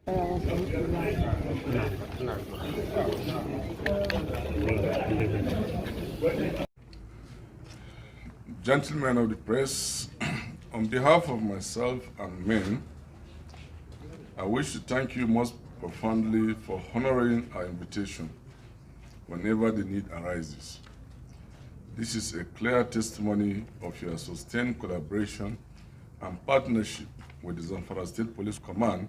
Gentlemen of the press, on behalf of myself and men, I wish to thank you most profoundly for honoring our invitation whenever the need arises. This is a clear testimony of your sustained collaboration and partnership with the Zamfara State Police Command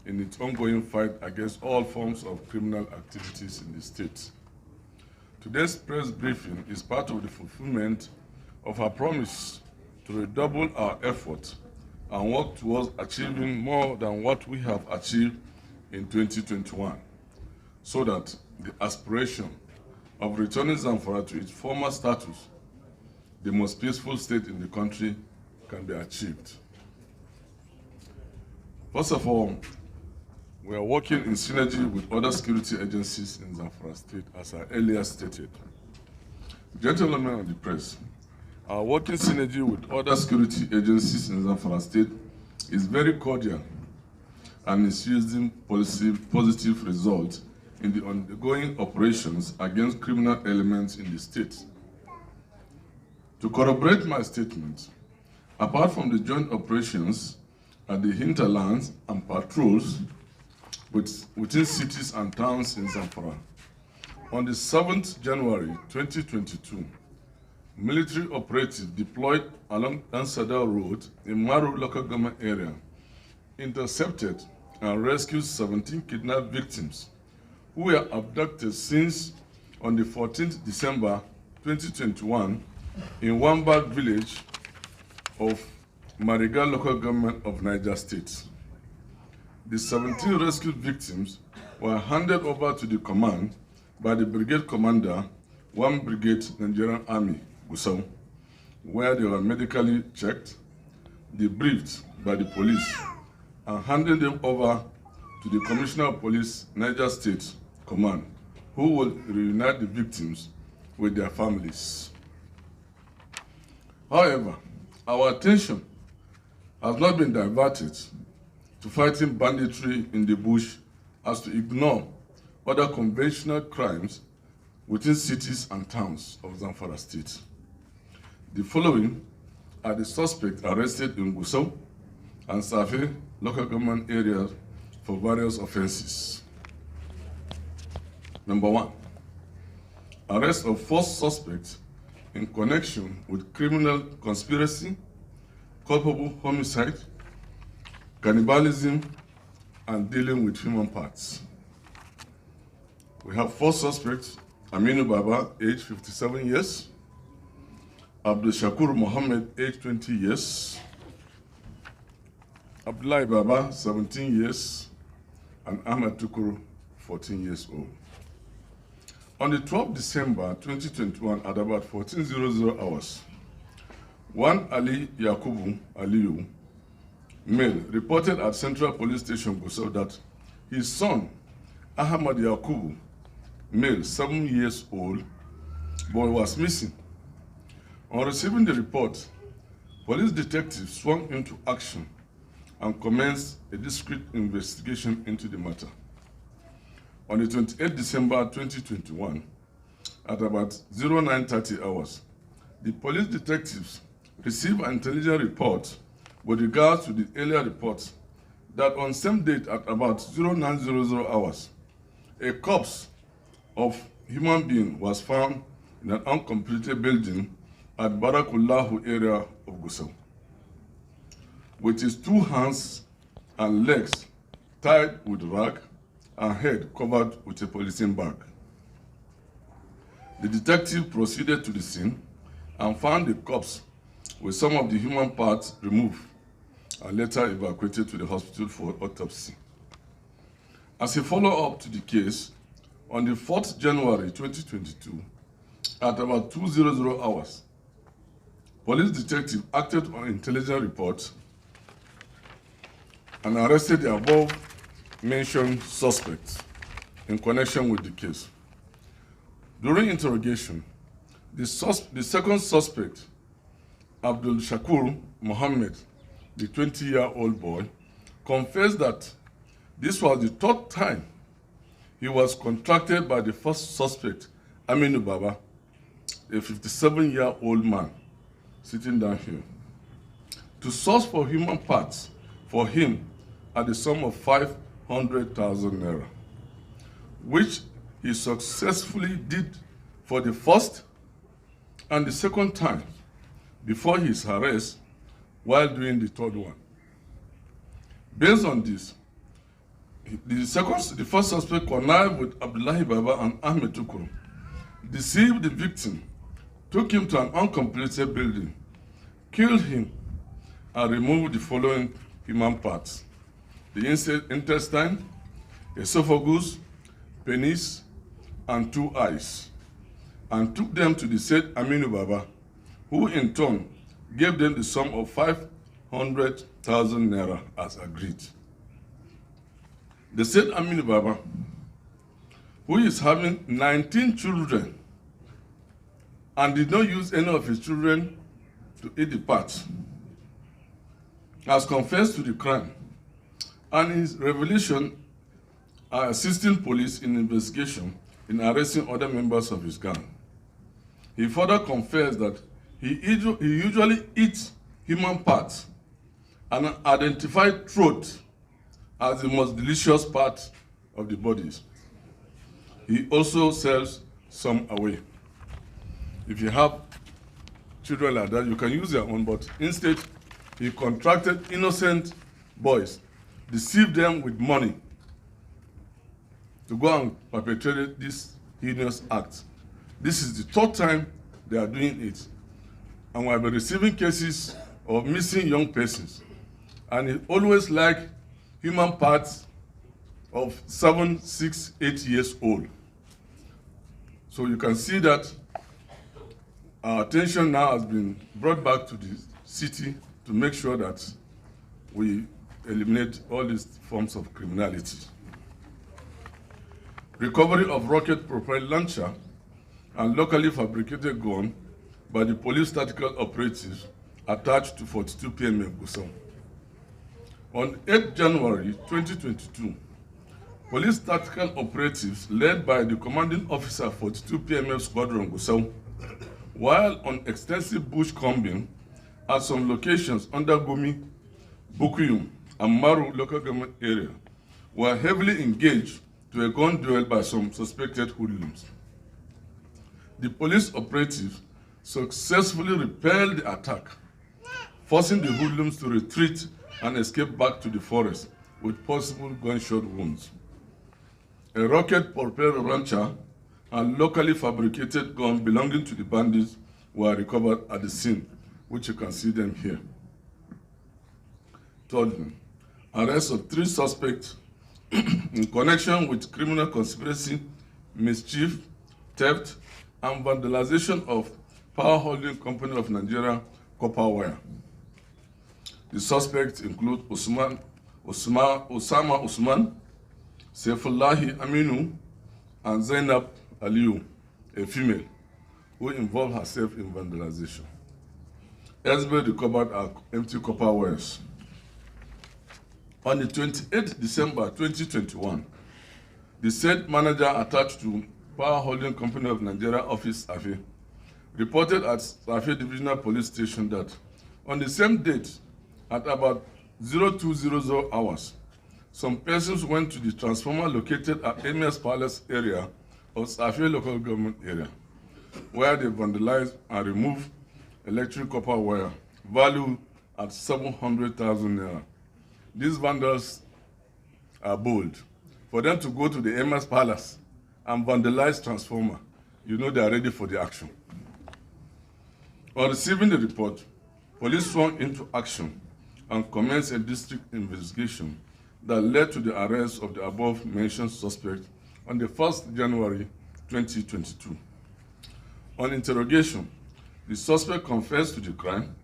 in its ongoing fight against all forms of criminal activities in the state. Today's press briefing is part of the fulfillment of our promise to redouble our efforts and work towards achieving more than what we have achieved in 2021, so that the aspiration of returning Zamfara to its former status, the most peaceful state in the country, can be achieved. First of all, we are working in synergy with other security agencies in Zamfara State, as I earlier stated. Gentlemen of the press, our working synergy with other security agencies in Zamfara State is very cordial and is yielding positive results in the ongoing operations against criminal elements in the state. To corroborate my statement, apart from the joint operations at the hinterlands and patrols within cities and towns in Zamfara, on the 7th January 2022, military operatives deployed along Ansada Road in Maru local government area intercepted and rescued 17 kidnapped victims who were abducted since on the 14th December 2021 in Wambad village of Mariga local government of Niger State. The 17 rescued victims were handed over to the command by the brigade commander, 1 Brigade Nigerian Army, Gusau, where they were medically checked, debriefed by the police, and handed them over to the Commissioner of Police, Niger State Command, who will reunite the victims with their families. However, our attention has not been diverted to fighting banditry in the bush as to ignore other conventional crimes within cities and towns of Zamfara State. The following are the suspects arrested in Gusau and Safi local government areas for various offenses. Number 1, arrest of 4 suspects in connection with criminal conspiracy, culpable homicide, cannibalism, and dealing with human parts. We have 4 suspects: Aminu Baba, age 57 years, Abdul Shakur Mohammed, age 20 years, Abdullahi Baba, 17 years, and Ahmed Tukuru, 14 years old. On the 12th December 2021, at about 14:00 hours, one Ali Yakubu Aliyu, male, reported at Central Police Station Gusau that his son, Ahmad Yakubu, male, 7 years old, boy, was missing. On receiving the report, police detectives swung into action and commenced a discreet investigation into the matter. On the 28th December 2021, at about 09:30 hours, the police detectives received an intelligence report with regards to the earlier reports that on same date at about 09:00 hours, a corpse of human being was found in an uncompleted building at Barakullahu area of Gusau, with his 2 hands and legs tied with rag and head covered with a polythene bag. The detective proceeded to the scene and found the corpse with some of the human parts removed and later evacuated to the hospital for autopsy. As a follow-up to the case, on the 4th January 2022, at about 2:00 hours, police detective acted on intelligence reports and arrested the above-mentioned suspects in connection with the case. During interrogation, the second suspect, Abdul Shakur Mohammed, the 20-year-old boy, confessed that This was the third time he was contracted by the first suspect, Aminu Baba, a 57-year-old man sitting down here, to source for human parts for him at the sum of 500,000 naira, which he successfully did for the first and the second time before his arrest while doing the third one. Based on this, the first suspect connived with Abdullahi Baba and Ahmed Tukuru, deceived the victim, took him to an uncompleted building, killed him, and removed the following human parts: the intestine, esophagus, penis, and 2 eyes, and took them to the said Aminu Baba, who in turn gave them the sum of 500,000 naira as agreed. The said Aminu Baba, who is having 19 children and did not use any of his children to eat the parts, has confessed to the crime, and in his revelation are assisting police in investigation in arresting other members of his gang. He further confessed that he usually eats human parts and identified throat as the most delicious part of the bodies. He also sells some away. If you have children like that, you can use their own, but instead, he contracted innocent boys, deceived them with money to go and perpetrate this heinous act. This is the third time they are doing it. And we have been receiving cases of missing young persons. And he always liked human parts of 7, 6, 8 years old. So you can see that our attention now has been brought back to the city to make sure that we eliminate all these forms of criminality. Recovery of rocket-propelled launcher and locally fabricated gun by the police tactical operatives attached to 42 PMF Gusau. On 8 January 2022, police tactical operatives led by the commanding officer 42 PMF Squadron Gusau, while on extensive bush combing at some locations under Gumi, Bukuyum, and Maru local government area, were heavily engaged to a gun duel by some suspected hoodlums. The police operatives successfully repelled the attack, forcing the hoodlums to retreat and escape back to the forest with possible gunshot wounds. A rocket-propelled launcher and locally fabricated gun belonging to the bandits were recovered at the scene, which you can see them here. Thirdly, arrest of 3 suspects in connection with criminal conspiracy, mischief, theft, and vandalization of Power Holding Company of Nigeria copper wire. The suspects include Osama Usman, Saifullahi Aminu, and Zainab Aliyu, a female, who involved herself in vandalization. Elsewhere recovered are empty copper wires. On the 28th December 2021, the said manager attached to Power Holding Company of Nigeria office, Safi, reported at Safi Divisional Police Station that on the same date, at about 0200 hours, some persons went to the transformer located at Emir's Palace area of Safi local government area, where they vandalized and removed electric copper wire, valued at 700,000 naira. These vandals are bold. For them to go to the Emir's Palace and vandalize transformer, you know they are ready for the action. On receiving the report, police swung into action and commenced a district investigation that led to the arrest of the above-mentioned suspect on the 1st January 2022. On interrogation, the suspect confessed to the crime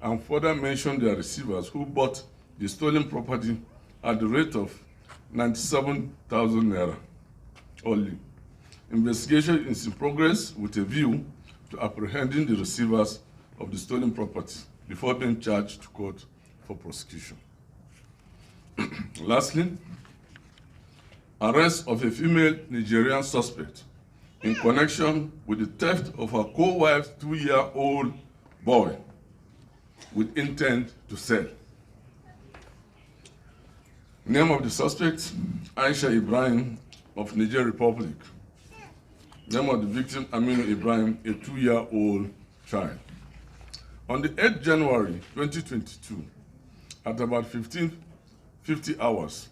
and further mentioned their receivers who bought the stolen property at the rate of 97,000 naira only. Investigation is in progress with a view to apprehending the receivers of the stolen property before being charged to court for prosecution. Lastly, arrest of a female Nigerian suspect in connection with the theft of her co-wife's 2-year-old boy with intent to sell. Name of the suspect, Aisha Ibrahim of Niger Republic. Name of the victim, Aminu Ibrahim, a 2-year-old child. On the 8th January 2022, at about 15:50 hours,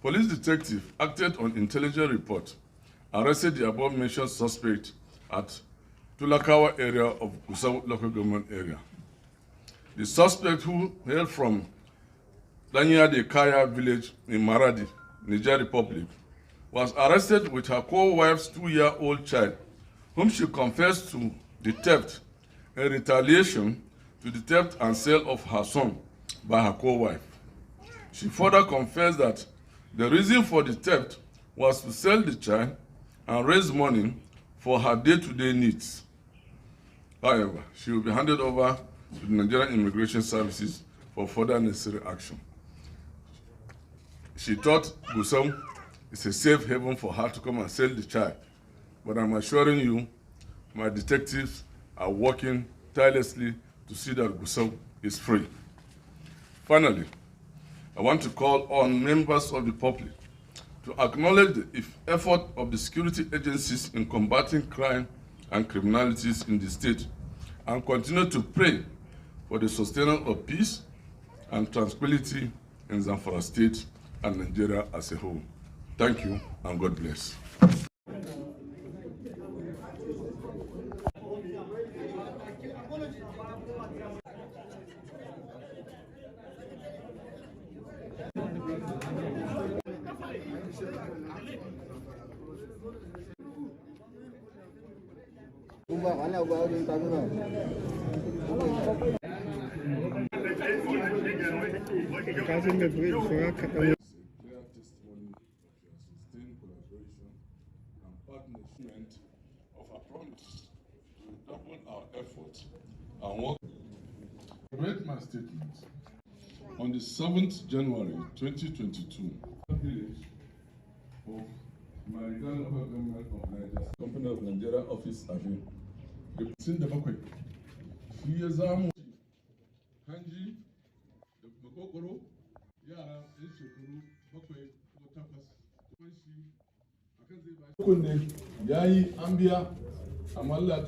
police detective acted on intelligence report, arrested the above-mentioned suspect at Tulakawa area of Gusau local government area. The suspect, who hailed from Danya de Kaya village in Maradi, Niger Republic, was arrested with her co-wife's 2-year-old child, whom she confessed to the theft in retaliation to the theft and sale of her son by her co-wife. She further confessed that the reason for the theft was to sell the child and raise money for her day-to-day needs. However, she will be handed over to the Nigerian Immigration Services for further necessary action. She thought Gusau is a safe haven for her to come and sell the child, but I'm assuring you, my detectives are working tirelessly to see that Gusau is free. Finally, I want to call on members of the public to acknowledge the effort of the security agencies in combating crime and criminalities in the state, and continue to pray for the sustainance of peace and tranquility in Zamfara state and Nigeria as a whole. Thank you and God bless. Of our promise to double our efforts and work. I read my statement on the 7th January 2022, village of Marigan local government of Nigeria, Company of Nigeria Office Avin. Representing the Bakwe. Shi ya zamu hanji da makokoro yara ɗan shekaru 7 ko 8 kuma shi akan zai ba shi kunne yayi an biya amma Allah